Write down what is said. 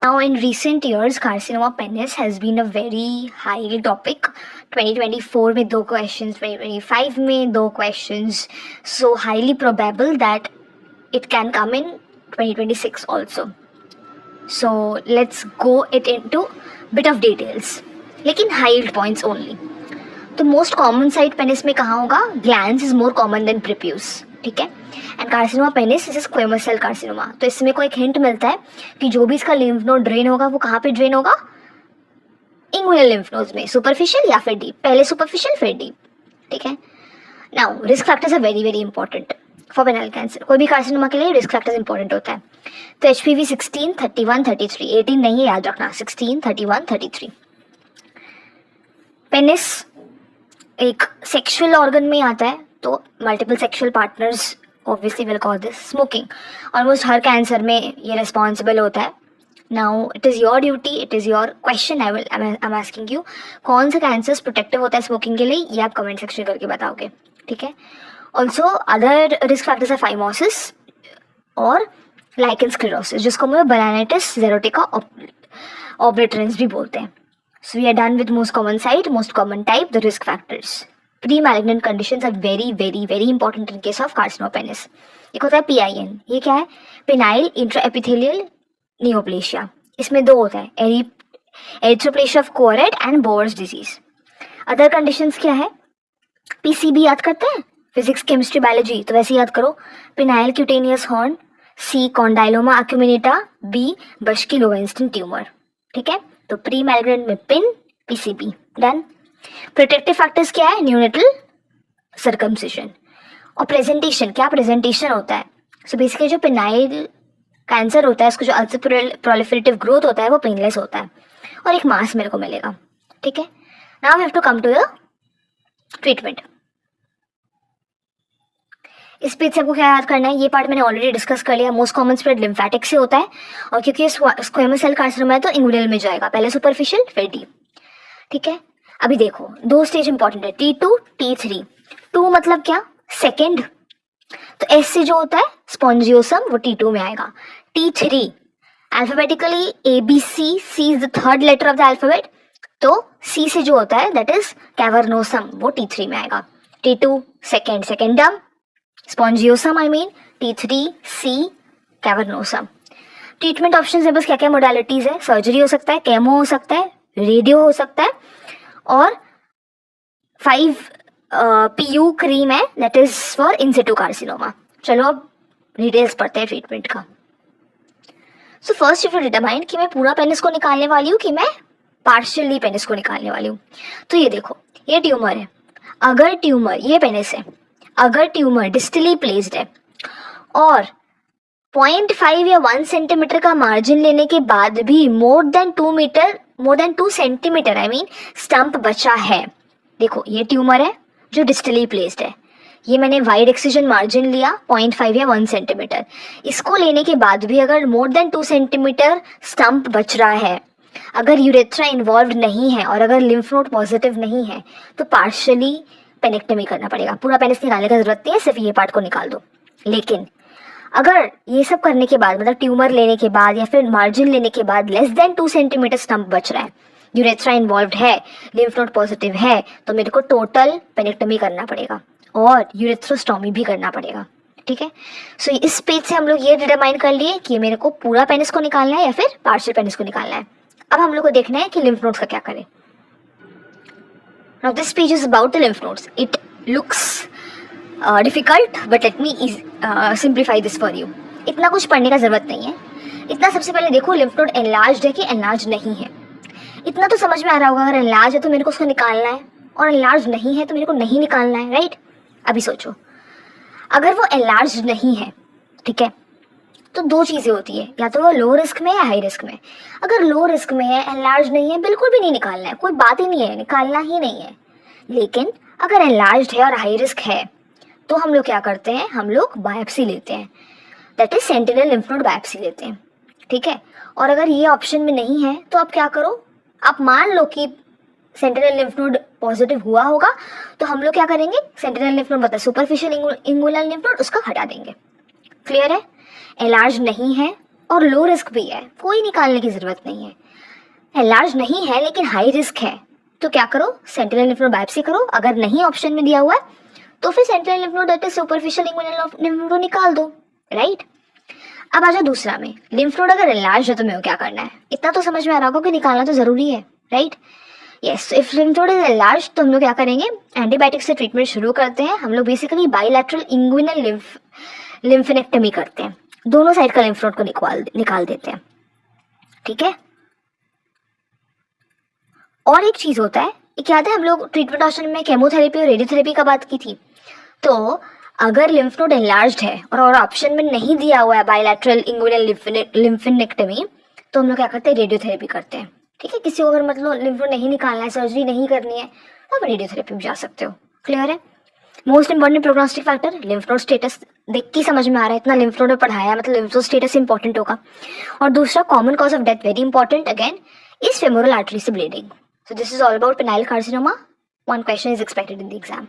Now, in recent years, carcinoma penis has been a very high topic. 2024 में 2 questions, 2025 में 2 questions. So highly probable that it can come in 2026 also. So let's go it into bit of details. लेकिन high points only. तो most common site penis में कहाँ होगा? Glands is more common than prepuce, ठीक है. And carcinoma penis is squamous cell carcinoma. तो इसमें को एक हिंट मिलता है कि जो भी इसका लिम्फ नोड ड्रेन होगा वो कहाँ पे ड्रेन होगा? इंगुइनल लिम्फ नोड्स में, सुपरफिशियल या फिर डीप. पहले सुपरफिशियल फिर डीप, ठीक है. Now risk factors are very very important for penile cancer. कोई भी कार्सिनोमा के लिए रिस्क फैक्टर्स इंपॉर्टेंट होता है. तो HPV 16, 31, 33. 18 नहीं है, याद रखना. 16, 31, 33. पेनिस एक सेक्सुअल ऑर्गन में आता है, तो multiple sexual partners obviously will cause this. Smoking almost her cancer में ये रिस्पॉन्सिबल होता है. Now it is your duty, it is your question, I am asking you, कौन सा कैंसर प्रोटेक्टिव होता है स्मोकिंग के लिए, ये आप कमेंट सेक्शन करके बताओगे, ठीक है. ऑल्सो अदर रिस्क फैक्टर्स है फाइमोसिस और लाइकेन स्क्लेरोसिस, जिसको हम बनाइटिस जेरोटिका ऑब्लिटरेंस भी बोलते हैं. So we are done with most common site, most common type, the risk factors. Pre-malignant conditions are very very very important in case of carcinoma penis. एक होता है PIN. ये क्या है? Penile intraepithelial neoplasia. इसमें 2 होता है, erythroplasia of Coward and Bower's disease. Other conditions क्या है? PCB याद करते हैं, फिजिक्स केमिस्ट्री बायोलॉजी, तो वैसे याद करो. Penile cutaneous horn, C condyloma acuminata, B Buschke Lowenstein tumor, ठीक है. तो प्री मैलिग्नेंट में pin, PCB, done. Protective factors क्या है? न्यूनेटल सर्कमसिशन. और प्रेजेंटेशन, क्या प्रेजेंटेशन होता है? सो बेसिकली जो पेनाइल कैंसर होता है, उसको जो अल्सर प्रोलिफरेटिव ग्रोथ होता है वो पेनलेस होता है और एक मास मेरे को मिलेगा, ठीक है. Now we have to come to the treatment. इस पेज से आपको क्या याद करना है? ये पार्ट मैंने ऑलरेडी डिस्कस कर लिया. मोस्ट कॉमन स्प्रेड लिम्फेटिक से होता है, और क्योंकि ये स्क्वेमस सेल कार्सिनोमा है तो इंगुइनल में जाएगा, पहले सुपरफिशियल फिर डीप, ठीक है. अभी देखो 2 स्टेज इंपॉर्टेंट है, T2, T3. 2 मतलब क्या? सेकेंड. तो S से जो होता है स्पॉन्जियोसम, वो T2 में आएगा. T3 alphabetically ABC, C is the third letter of the alphabet, तो C से जो होता है दैट इज कैवर्नोसम, वो T3 में आएगा. T2 second, secundum, spongiosum I mean, T3C cavernosum. Treatment option है बस क्या क्या मोडालिटीज है? सर्जरी हो सकता है, केमो हो सकता है, रेडियो हो सकता है, और 5PU क्रीम है that is for in situ carcinoma. चलो अब डिटेल्स पढ़ते हैं ट्रीटमेंट का. So first you to determine कि मैं पूरा पेनिस को निकालने वाली हूँ कि मैं पार्शियली पेनिस को निकालने वाली हूँ. तो ये देखो, ये ट्यूमर है. अगर ट्यूमर, ये पेनिस है, अगर ट्यूमर डिस्टली प्लेस्ड है और 0.5 या 1 सेंटीमीटर का मार्जिन लेने के बाद भी more than 2 centimetre I mean stump बचा है. देखो ये ट्यूमर है जो डिस्टली प्लेस्ड है, ये मैंने वाइड एक्सिजन मार्जिन लिया 0.5 या 1 सेंटीमीटर. इसको लेने के बाद भी अगर मोर देन 2 सेंटीमीटर स्टंप बच रहा है, अगर यूरेथ्रा इन्वॉल्व नहीं है और अगर लिम्फ नोड पॉजिटिव नहीं है, तो पार्शियली पेनिक्टमी करना पड़ेगा. पूरा पेनिस निकालने का जरूरत नहीं है, सिर्फ ये पार्ट को निकाल दो. लेकिन अगर ये सब करने के बाद, मतलब ट्यूमर लेने के बाद या फिर मार्जिन लेने के बाद लेस देन 2 सेंटीमीटर स्टंप बच रहा है, यूरेथ्रा इन्वॉल्व है, लिम्फ नोड पॉजिटिव है, तो मेरे को टोटल पेनिक्टमी करना पड़ेगा और यूरेथ्रोस्टॉमी भी करना पड़ेगा, ठीक है. सो इस पेज से हम लोग ये डिटरमाइन कर लिए कि मेरे को पूरा पेनिस को निकालना है या फिर पार्शियल पेनिस को निकालना है. अब हम लोग को देखना है कि लिम्फ नोड्स का क्या करें. Now this page is about the lymph nodes. It looks difficult, but let me simplify this for you. इतना कुछ पढ़ने का जरूरत नहीं है. इतना सबसे पहले देखो लिम्फ नोड एनलार्ज्ड है कि एनलार्ज नहीं है. इतना तो समझ में आ रहा होगा, अगर एनलार्ज है तो मेरे को उसको निकालना है और एनलार्ज नहीं है तो मेरे को नहीं निकालना है, राइट. अभी सोचो, अगर वो एनलार्ज नहीं है, ठीक है, तो 2 चीज़ें होती है, या तो वो लो रिस्क में है या हाई रिस्क में. अगर लो रिस्क में है, एनलार्ज नहीं है, बिल्कुल भी नहीं निकालना है, कोई बात ही नहीं है, निकालना ही नहीं है. लेकिन अगर एनलार्ज है और हाई रिस्क है तो हम लोग क्या करते हैं? हम लोग बायोप्सी लेते हैं, that is sentinel lymph node biopsy लेते हैं, ठीक है. और अगर ये ऑप्शन में नहीं है तो आप क्या करो, आप मान लो कि सेंटिनल लिम्फ नोड पॉजिटिव हुआ होगा, तो हम लोग क्या करेंगे? सेंटिनल लिम्फ नोड बता सुपरफिशियल इंगुइनल लिम्फ नोड, उसका हटा देंगे. क्लियर है? एलार्ज नहीं है और लो रिस्क भी है, कोई निकालने की ज़रूरत नहीं है। एनलार्ज नहीं है लेकिन हाई रिस्क है, तो क्या करो, सेंट्रल लिम्फ नोड बायोप्सी करो। अगर नहीं ऑप्शन में दिया हुआ है तो फिर central lymph node that is superficial inguinal lymph node निकाल दो, राइट। अब आ जाओ दूसरा में, लिम्फ नोड अगर एनलार्ज है तो मेरे को क्या करना है, इतना तो समझ में आ रहा होगा कि निकालना तो जरूरी है, right. Yes, if lymph node is enlarge तो हम लोग क्या करेंगे, एंटीबायोटिक से ट्रीटमेंट शुरू करते हैं। हम लोग बेसिकली बाइलैटरल इंगुइनल लिम्फेनेक्टमी करते हैं, दोनों साइड का लिम्फ नोड को निकाल देते हैं, ठीक है। और एक चीज होता है, एक याद है हम लोग ट्रीटमेंट ऑप्शन में केमोथेरेपी और रेडियोथेरेपी का बात की थी, तो अगर लिम्फ नोड एनलार्ज्ड है और ऑप्शन में नहीं दिया हुआ है बाइलैटरल इंगुइनल लिम्फेनेक्टमी, तो हम लोग क्या करते हैं, रेडियोथेरेपी करते हैं, ठीक है। किसी को अगर मतलब लिम्फ नोड नहीं निकालना है, सर्जरी नहीं करनी है, तो आप रेडियोथेरेपी में जा सकते हो, क्लियर है। Most important prognostic factor lymph node status, देख के समझ में आ रहा है, इतना लिम्फ नोड में पढ़ाया मतलब लिम्फ नोड स्टेटस इंपॉर्टेंट होगा। और दूसरा common cause of death, very important again, is femoral artery से bleeding. So this is all about penile carcinoma. One question is expected in the exam.